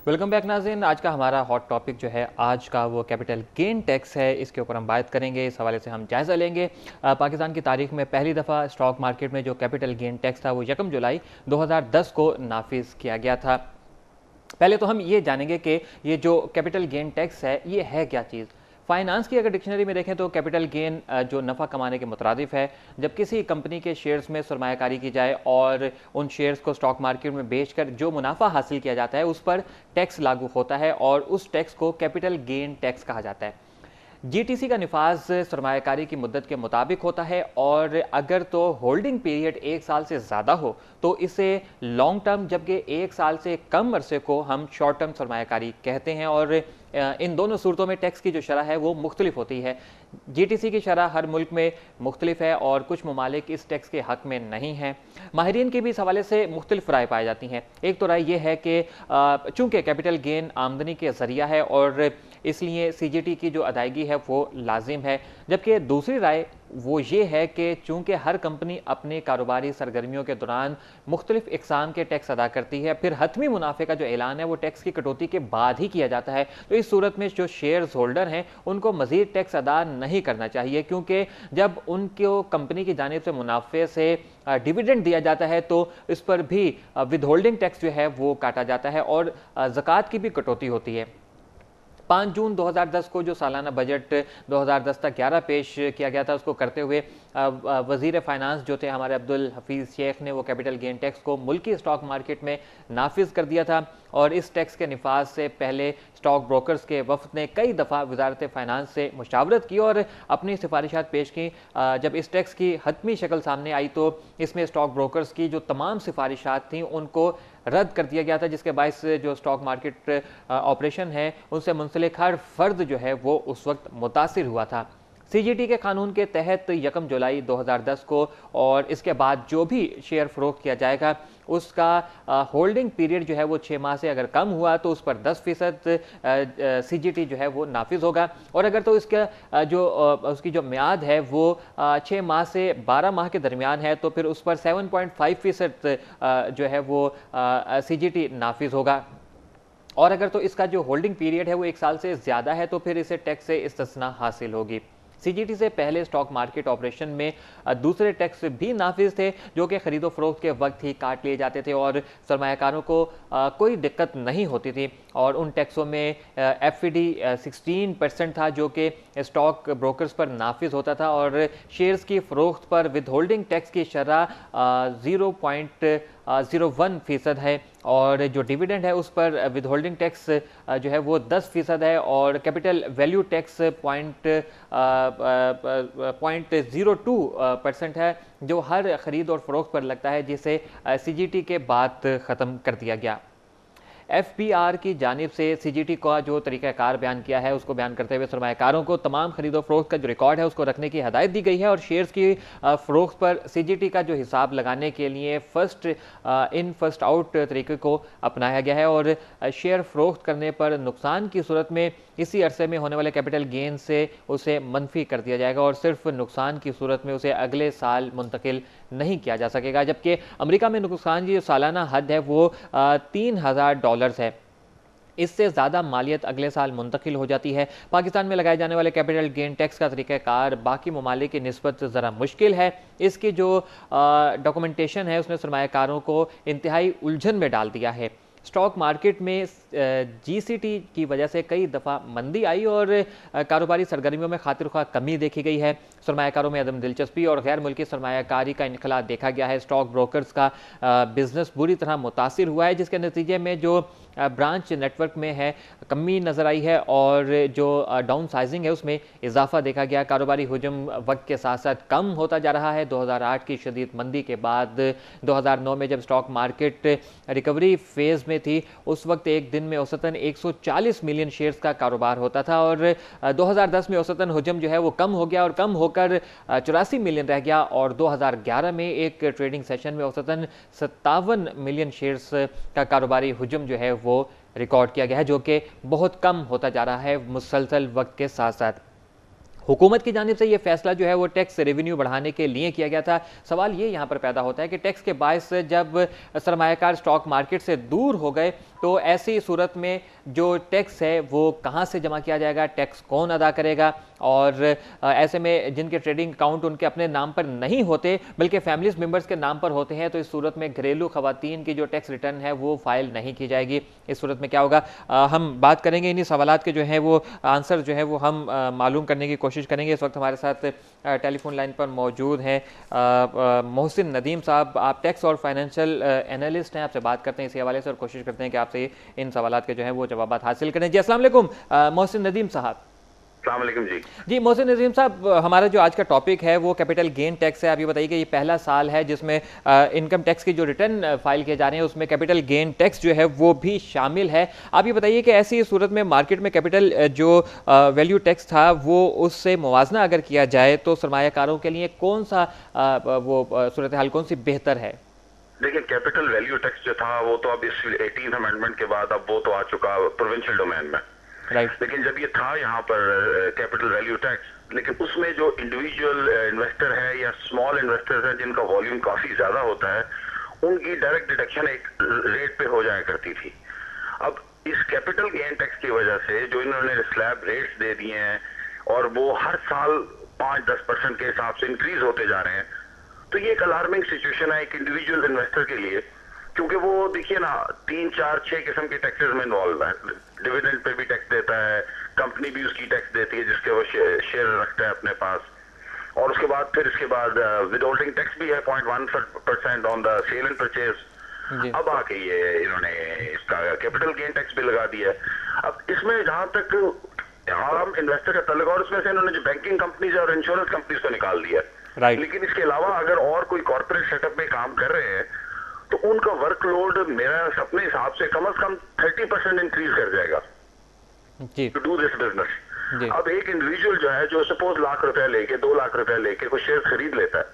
Welcome back नाज़रीन। आज का हमारा हॉट टॉपिक जो है आज का वो कैपिटल गेन टैक्स है। इसके ऊपर हम बात करेंगे, इस हवाले से हम जायज़ा लेंगे। पाकिस्तान की तारीख में पहली दफ़ा स्टॉक मार्केट में जो कैपिटल गेन टैक्स था वो 1 जुलाई 2010 को नाफिज किया गया था। पहले तो हम ये जानेंगे कि ये जो कैपिटल गेन टैक्स है ये है क्या चीज़। फाइनेंस की अगर डिक्शनरी में देखें तो कैपिटल गेन जो नफ़ा कमाने के मुतरादिफ है। जब किसी कंपनी के शेयर्स में सरमायाकारी की जाए और उन शेयर्स को स्टॉक मार्केट में बेचकर जो मुनाफा हासिल किया जाता है उस पर टैक्स लागू होता है और उस टैक्स को कैपिटल गेन टैक्स कहा जाता है। जीटीसी का निफाज सरमायाकारी की मुद्दत के मुताबिक होता है और अगर तो होल्डिंग पीरियड 1 साल से ज़्यादा हो तो इसे लॉन्ग टर्म, जबकि 1 साल से कम अरसे को हम शॉर्ट टर्म सरमायाकारी कहते हैं। और इन दोनों सूरतों में टैक्स की जो शरह है वो मुख्तलिफ होती है। जीटीसी की शरह हर मुल्क में मुख्तलिफ है और कुछ ममालिक इस टैक्स के हक में नहीं हैं। माहिरीन की भी इस हवाले से मुख्तलिफ राय पाई जाती हैं। एक तो राय ये है कि चूँकि कैपिटल गेन आमदनी के ज़रिया है और इसलिए सीजीटी की जो अदायगी है वो लाजिम है, जबकि दूसरी राय वो ये है कि चूँकि हर कंपनी अपने कारोबारी सरगर्मियों के दौरान मुख्तलिफ इकसाम के टैक्स अदा करती है, फिर हतमी मुनाफे का जो ऐलान है वो टैक्स की कटौती के बाद ही किया जाता है। तो इस सूरत में जो शेयर्स होल्डर हैं उनको मज़ीद टैक्स अदा नहीं करना चाहिए, क्योंकि जब उनको कंपनी की जानिब से मुनाफे से डिविडेंड दिया जाता है तो इस पर भी विद होल्डिंग टैक्स जो है वो काटा जाता है और ज़कात की भी कटौती होती है। 5 जून 2010 को जो सालाना बजट 2010 तक 11 पेश किया गया था, उसको करते हुए वज़ीर फ़ाइनेंस जो थे हमारे अब्दुल हफीज़ शेख ने वो कैपिटल गेन टैक्स को मुल्की स्टॉक मार्केट में नाफिज कर दिया था। और इस टैक्स के निफाज से पहले स्टॉक ब्रोकर्स के वफ़द ने कई दफ़ा वज़ारत फ़ाइनेंस से मुशावरत की और अपनी सिफारिशात पेश की। जब इस टैक्स की हतमी शक्ल सामने आई तो इसमें स्टॉक ब्रोकर्स की जो तमाम सिफारिशात थीं उनको रद्द कर दिया गया था, जिसके बायस जो स्टॉक मार्केट ऑपरेशन है उनसे मुंसलिक हर फर्द जो है वो उस वक्त मुतासिर हुआ था। सीजीटी के कानून के तहत 1 जुलाई 2010 को और इसके बाद जो भी शेयर फरोख्त किया जाएगा उसका होल्डिंग पीरियड जो है वो 6 माह से अगर कम हुआ तो उस पर 10% सीजीटी जो है वो नाफिज होगा। और अगर तो इसका उसकी जो म्याद है वो 6 माह से 12 माह के दरमियान है तो फिर उस पर 7.5% जो है वो सीजीटी नाफिज होगा। और अगर तो इसका जो होल्डिंग पीरियड है वो 1 साल से ज़्यादा है तो फिर इसे टैक्स से इस्तिस्ना हासिल होगी। सीजीटी से पहले स्टॉक मार्केट ऑपरेशन में दूसरे टैक्स भी नाफिज थे जो कि खरीदो फरोख्त के वक्त ही काट लिए जाते थे और सरमायाकारों को कोई दिक्कत नहीं होती थी। और उन टैक्सों में एफईडी 16% था जो कि स्टॉक ब्रोकर्स पर नाफिज होता था और शेयर्स की फरोख्त पर विद होल्डिंग टैक्स की शरह 0.01% है और जो डिविडेंड है उस पर विद होल्डिंग टैक्स जो है वो 10% है और कैपिटल वैल्यू टैक्स 0.02% है जो हर खरीद और फरोख्त पर लगता है, जिसे सीजीटी के बाद ख़त्म कर दिया गया। एफबीआर की जानिब से सीजीटी का जो तरीक़ाकार बयान किया है उसको बयान करते हुए सरमायाकारों को तमाम खरीदो फरोख्त का जो रिकॉर्ड है उसको रखने की हदायत दी गई है और शेयर्स की फरोख्त पर सीजीटी का जो हिसाब लगाने के लिए फर्स्ट इन फर्स्ट आउट तरीके को अपनाया गया है। और शेयर फरोख्त करने पर नुकसान की सूरत में इसी अरसे में होने वाले कैपिटल गेन से उसे मनफी कर दिया जाएगा और सिर्फ नुकसान की सूरत में उसे अगले साल मुंतकिल नहीं किया जा सकेगा। जबकि अमेरिका में नुकसान की जो सालाना हद है वो $3000 है, इससे ज़्यादा मालियत अगले साल मुंतकिल हो जाती है। पाकिस्तान में लगाए जाने वाले कैपिटल गेन टैक्स का तरीक़ाकार बाकी ममालिक की निस्बत ज़रा मुश्किल है। इसकी जो डॉक्यूमेंटेशन है उसने सरमायाकारों को इंतहाई उलझन में डाल दिया है। स्टॉक मार्केट में जीसीटी की वजह से कई दफ़ा मंदी आई और कारोबारी सरगर्मियों में खातिर ख्वाह कमी देखी गई है। सरमायाकारों में अदम दिलचस्पी और गैर मुल्की सरमायाकारी का इनखला देखा गया है। स्टॉक ब्रोकर्स का बिजनेस बुरी तरह मुतासिर हुआ है, जिसके नतीजे में जो ब्रांच नेटवर्क में है कमी नज़र आई है और जो डाउन साइजिंग है उसमें इजाफा देखा गया। कारोबारी हुजम वक्त के साथ साथ कम होता जा रहा है। 2008 की शदीद मंदी के बाद 2009 में जब स्टॉक मार्केट रिकवरी फेज़ में थी उस वक्त एक दिन में औसतन 140 मिलियन शेयर्स का कारोबार होता था और 2010 में औसतन हुजम जो है वो कम हो गया और कम होकर 84 मिलियन रह गया और 2011 में एक ट्रेडिंग सेशन में औसतन 57 मिलियन शेयर्स का कारोबारी हुजम जो है वो रिकॉर्ड किया गया है, जो कि बहुत कम होता जा रहा है मुसलसल वक्त के साथ साथ। हुकूमत की जानिब से ये फैसला जो है वो टैक्स रेवेन्यू बढ़ाने के लिए किया गया था। सवाल ये यहाँ पर पैदा होता है कि टैक्स के बायस जब सरमायाकार स्टॉक मार्केट से दूर हो गए तो ऐसी सूरत में जो टैक्स है वो कहाँ से जमा किया जाएगा, टैक्स कौन अदा करेगा, और ऐसे में जिनके ट्रेडिंग अकाउंट उनके अपने नाम पर नहीं होते बल्कि फैमिलीज मेंबर्स के नाम पर होते हैं, तो इस सूरत में घरेलू खवातीन की जो टैक्स रिटर्न है वो फाइल नहीं की जाएगी। इस सूरत में क्या होगा, हम बात करेंगे, इन्हीं सवालात के जो है वो आंसर जो है वो हम मालूम करने की कोशिश करेंगे। इस वक्त हमारे साथ टेलीफोन लाइन पर मौजूद हैं मोहसिन नदीम साहब। आप टैक्स और फाइनेंशियल एनालिस्ट हैं, आपसे बात करते हैं इसी हवाले से और कोशिश करते हैं कि आपसे इन सवालात के जो है वो जवाब हासिल करें। जी अस्सलाम वालेकुम मोहसिन नदीम साहब। जी मोहसिन नदीम साहब, हमारा जो आज का टॉपिक है वो कैपिटल गेन टैक्स है। आप ये बताइए कि ये पहला साल है जिसमें इनकम टैक्स की जो रिटर्न फाइल किए जा रहे हैं उसमें कैपिटल गेन टैक्स जो है वो भी शामिल है। आप ये बताइए कि ऐसी सूरत में मार्केट में कैपिटल जो वैल्यू टैक्स था वो उससे मुवाजना अगर किया जाए तो सरमायाकारों के लिए कौन सा वो सूरत हाल कौन सी बेहतर है? देखिए, कैपिटल वैल्यू टैक्स जो था वो तो अब इस 18th अमेंडमेंट के बाद अब वो तो आ चुका प्रोविंशियल डोमेन में। राइट। लेकिन जब ये था यहाँ पर कैपिटल वैल्यू टैक्स, लेकिन उसमें जो इंडिविजुअल इन्वेस्टर है या स्मॉल इन्वेस्टर्स है जिनका वॉल्यूम काफी ज्यादा होता है, उनकी डायरेक्ट डिडक्शन एक रेट पे हो जाया करती थी। अब इस कैपिटल गेन टैक्स की वजह से जो इन्होंने स्लैब रेट्स दे दिए हैं और वो हर साल 5-10% के हिसाब से इंक्रीज होते जा रहे हैं, तो ये एक अलार्मिंग सिचुएशन है एक इंडिविजुअल इन्वेस्टर के लिए, क्योंकि वो देखिए ना 3-4-6 किस्म के टैक्सेस में इन्वॉल्व है। डिविडेंड पे भी टैक्स देता है, कंपनी भी उसकी टैक्स देती है जिसके वो शेयर रखता है अपने पास, और उसके बाद फिर इसके बाद विदहोल्डिंग टैक्स भी है 0.1% on the sale and purchase. अब आके ये इन्होंने इसका कैपिटल गेन टैक्स भी लगा दिया है। अब इसमें जहां तक आम इन्वेस्टर का तल्लुक, और उसमें से इन्होंने जो बैंकिंग कंपनीज और इंश्योरेंस कंपनीज को निकाल दिया है। लेकिन इसके अलावा अगर और कोई कॉर्पोरेट सेटअप में काम कर रहे हैं तो उनका वर्कलोड मेरा अपने हिसाब से कम 30% इंक्रीज कर जाएगा टू डू दिस बिजनेस। अब एक इंडिविजुअल जो है जो सपोज लाख रुपया लेके 2 लाख रुपया लेके कोई शेयर खरीद लेता है,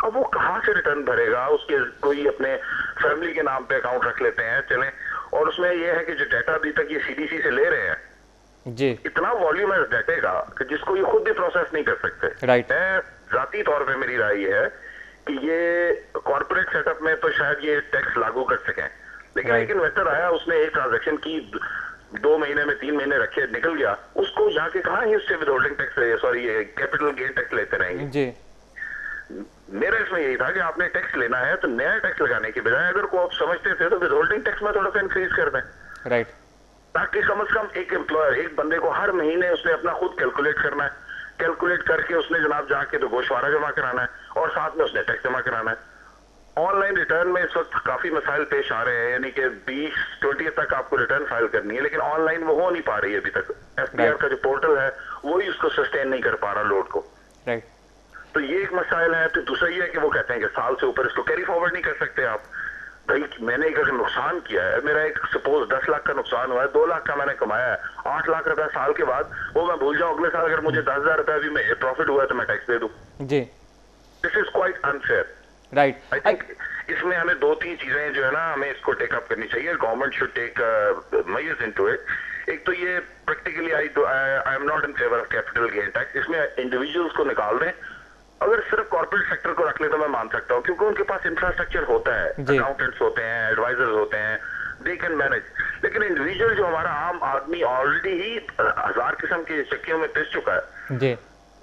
अब वो कहाँ से रिटर्न भरेगा? उसके कोई अपने फैमिली के नाम पे अकाउंट रख लेते हैं चले, और उसमें ये है कि जो डाटा अभी तक ये सीडीसी से ले रहे हैं जी, इतना वॉल्यूम है डाटे का कि जिसको ये खुद भी प्रोसेस नहीं कर सकते। राइट। जाती तौर पे मेरी राय ये है कि ये कॉर्पोरेट सेटअप में तो शायद ये टैक्स लागू कर सकें, लेकिन एक इन्वेस्टर आया, उसने एक ट्रांजैक्शन की 2 महीने में 3 महीने रखे, निकल गया, उसको जाके कहाँ ही उससे withholding tax capital gain tax लेते रहेंगे जी। मेरा इसमें यही था कि आपने टैक्स लेना है तो नया टैक्स लगाने की बजाय अगर को आप समझते थे तो विदहोल्डिंग टैक्स में थोड़ा सा इंक्रीज कर दें। राइट। ताकि कम से कम एक एम्प्लॉयर, एक बंदे को हर महीने उसने अपना खुद कैलकुलेट करना है, कैलकुलेट करके उसने जनाब जाके तो गोशवारा जमा कराना है और साथ में उसने टैक्स जमा कराना है। ऑनलाइन रिटर्न में इस वक्त काफी मसाइल पेश आ रहे हैं, यानी कि 20-20 तक आपको रिटर्न फाइल करनी है, लेकिन ऑनलाइन वो हो नहीं पा रही है अभी तक। एफपीआर का जो पोर्टल है वही उसको सस्टेन नहीं कर पा रहा लोड को। राइट। तो ये एक मसाइल है। तो दूसरा ये है कि वो कहते हैं कि साल से ऊपर इसको कैरी फॉरवर्ड नहीं कर सकते आप। भाई मैंने अगर नुकसान किया है, मेरा एक सपोज 10 लाख का नुकसान हुआ है, 2 लाख का मैंने कमाया है, 8 लाख रुपया साल के बाद वो मैं भूल जाऊं, अगले साल अगर मुझे 10,000 रुपया भी मैं प्रॉफिट हुआ है तो मैं टैक्स दे दूं जी। This is quite unfair. Right. I think इसमें हमें 2-3 चीजें जो है ना हमें इसको टेक अप करनी चाहिए। Government should take measures into it. एक तो ये practically I am not in favour of capital gain tax. इसमें इंडिविजुअल्स को निकाल दें, अगर सिर्फ कॉर्पोरेट सेक्टर को रख ले तो मैं मान सकता हूँ, क्योंकि उनके पास इंफ्रास्ट्रक्चर होता है, अकाउंटेंट्स होते हैं, एडवाइजर्स होते हैं, दे कैन मैनेज। लेकिन इंडिविजुअल जो हमारा आम आदमी ऑलरेडी ही 1000 किस्म के चक्कियों में पिस चुका है जी,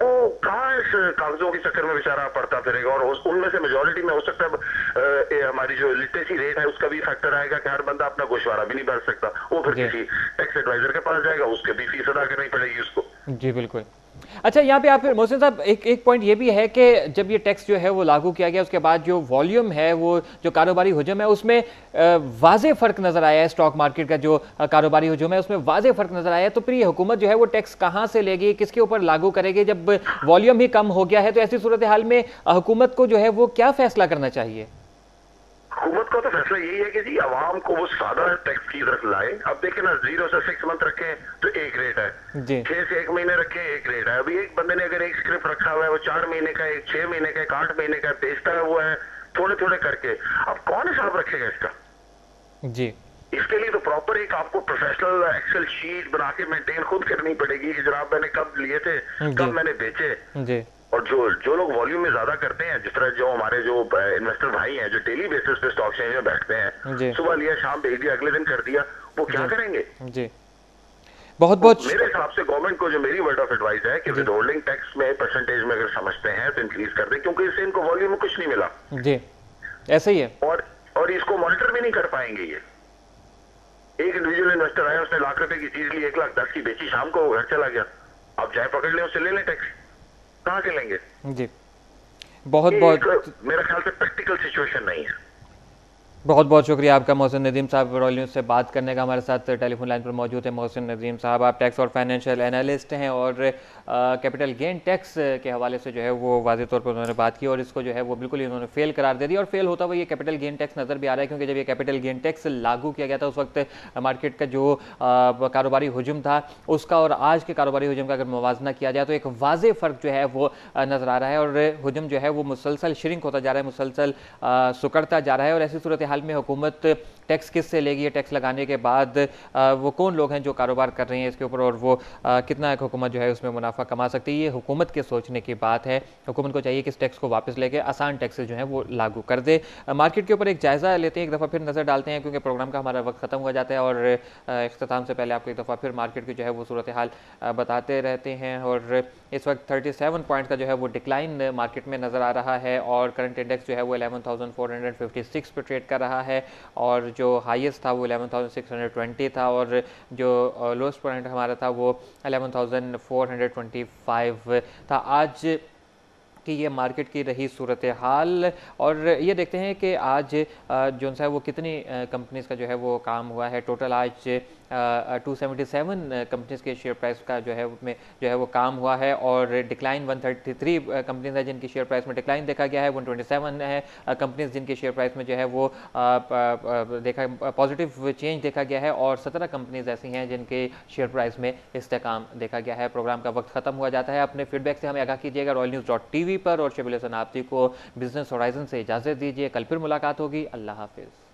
वो कहाँ इस कागजों के चक्कर में बेचारा पड़ता फिरेगा। और उनमें से मेजोरिटी में हो सकता है हमारी जो लिटरेसी रेट है उसका भी फैक्टर आएगा कि हर बंदा अपना गोशवारा भी नहीं भर सकता, वो फिर किसी टैक्स एडवाइजर के पास जाएगा, उसके भी फीस अदा करनी पड़ेगी उसको जी। बिल्कुल। अच्छा, यहाँ पे आप फिर मोहसिन साहब एक पॉइंट ये भी है कि जब ये टैक्स जो है वो लागू किया गया उसके बाद जो वॉल्यूम है, वो जो कारोबारी हुजूम है उसमें वाज़े फ़र्क नज़र आया है। स्टॉक मार्केट का जो कारोबारी हुजूम है उसमें वाज़े फ़र्क नज़र आया है। तो फिर ये हुकूमत जो है वो टैक्स कहाँ से लेगी, किसके ऊपर लागू करेगी? जब वॉल्यूम ही कम हो गया है तो ऐसी सूरत हाल में हुकूमत को जो है वो क्या फैसला करना चाहिए? हुकूमत का तो फैसला यही है कि जी आवाम को वो सादा टैक्स की तरफ लाए। अब देखें ना, 0 से 6 मंथ रखें तो एक रेट है, 6 से 1 महीने रखें एक रेट है। अभी एक बंदे ने अगर एक स्क्रिप्ट रखा हुआ है, वो 4 महीने का, एक 6 महीने का, एक 8 महीने का बेचता है, वो है थोड़े थोड़े करके। अब कौन हिसाब रखेगा इसका जी? इसके लिए तो प्रॉपर एक आपको प्रोफेशनल एक्सेल शीट बना के मेंटेन खुद करनी पड़ेगी कि जनाब मैंने कब लिए थे, कब मैंने बेचे जी। और जो जो लोग वॉल्यूम में ज्यादा करते हैं, जिस तरह जो हमारे जो इन्वेस्टर भाई हैं जो डेली बेसिस पे स्टॉक एक्सचेंज में बैठते हैं, सुबह लिया शाम बेच दिया अगले दिन कर दिया, वो क्या करेंगे? जी, बहुत बहुत मेरे हिसाब से गवर्नमेंट को जो मेरी वर्ड ऑफ एडवाइस है कि विद होल्डिंग टैक्स में परसेंटेज में अगर समझते हैं तो इंक्रीज कर दें, क्योंकि इससे इनको वॉल्यूम में कुछ नहीं मिला जी, ऐसा ही है। और इसको मॉनिटर भी नहीं कर पाएंगे ये। एक इंडिविजुअल इन्वेस्टर आया, उसने लाख रुपए की चीज ली, 1,10,000 की बेची, शाम को घर चला गया, आप चाहे पकड़ लें उससे ले लें टैक्स, कहां से लेंगे? जी, बहुत बहुत मेरा ख्याल से प्रैक्टिकल सिचुएशन नहीं है। बहुत बहुत शुक्रिया आपका मोहसिन नदीम साहब, रॉयल न्यूज़ से बात करने का। हमारे साथ टेलीफोन लाइन पर मौजूद है मोहसिन नदीम साहब। आप टैक्स और फाइनेंशियल एनालिस्ट हैं और कैपिटल गेन टैक्स के हवाले से जो है वो वाज़ेह तौर पर उन्होंने बात की और इसको जो है वो बिल्कुल ही उन्होंने फेल करार दे दिया और फेल होता हुआ ये कैपिटल गेन टैक्स नज़र भी आ रहा है, क्योंकि जब ये कैपिटल गेन टैक्स लागू किया गया था उस वक्त मार्केट का जो कारोबारी हुजूम था उसका और आज के कारोबारी हुजूम का अगर मुवाजना किया जाए तो एक वाज़ेह फ़र्क जो है वो नज़र आ रहा है और हुजूम जो है वो मुसलसल श्रिंक होता जा रहा है, मुसलसल सुकड़ता जा रहा है। और ऐसी सूरत हाल में हुकूमत टैक्स किस से लेगी, टैक्स लगाने के बाद वो कौन लोग हैं जो कारोबार कर रहे हैं इसके ऊपर और वो कितना एक हुकूमत जो है उसमें मुनाफा कमा सकती है, ये हुकूमत के सोचने की बात है। हुकूमत को चाहिए कि इस टैक्स को वापस लेके आसान टैक्सेस जो हैं वो लागू कर दे। मार्केट के ऊपर एक जायज़ा लेते हैं, एक दफ़ा फिर नज़र डालते हैं क्योंकि प्रोग्राम का हमारा वक्त ख़त्म हो जाता है और इख्तिताम से पहले आपको एक दफ़ा फिर मार्केट की जो है वो सूरत हाल बताते रहते हैं। और इस वक्त 37 पॉइंट का जो है वो डिक्लाइन मार्केट में नज़र आ रहा है और करंट इंडेक्स जो है वो 11,456 पे ट्रेड कर रहा है और जो हाईएस्ट था वो 11,620 था और जो लोएस्ट पॉइंट हमारा था वो 11,425 था। आज कि ये मार्केट की रही सूरत हाल और ये देखते हैं कि आज जो सा है वो कितनी कंपनीज़ का जो है वो काम हुआ है। टोटल आज 277 कंपनीज़ के शेयर प्राइस का जो है उसमें जो है वो काम हुआ है और डिक्लाइन 133 कंपनीज़ है जिनकी शेयर प्राइस में डिक्लाइन देखा गया है। 127 है कंपनीज़ जिनकी शेयर प्राइस में जो है वो देखा पॉजिटिव चेंज देखा गया है और 17 कंपनीज़ ऐसी हैं जिनके शेयर प्राइस में इस्तेकाम देखा गया है। प्रोग्राम का वक्त ख़त्म हुआ जाता है। अपने फीडबैक से हमें आगाह कीजिएगा royalnews.tv पर और शबील हसन आपसी को बिजनेस होराइजन से इजाज़त दीजिए। कल फिर मुलाकात होगी। अल्लाह हाफिज़।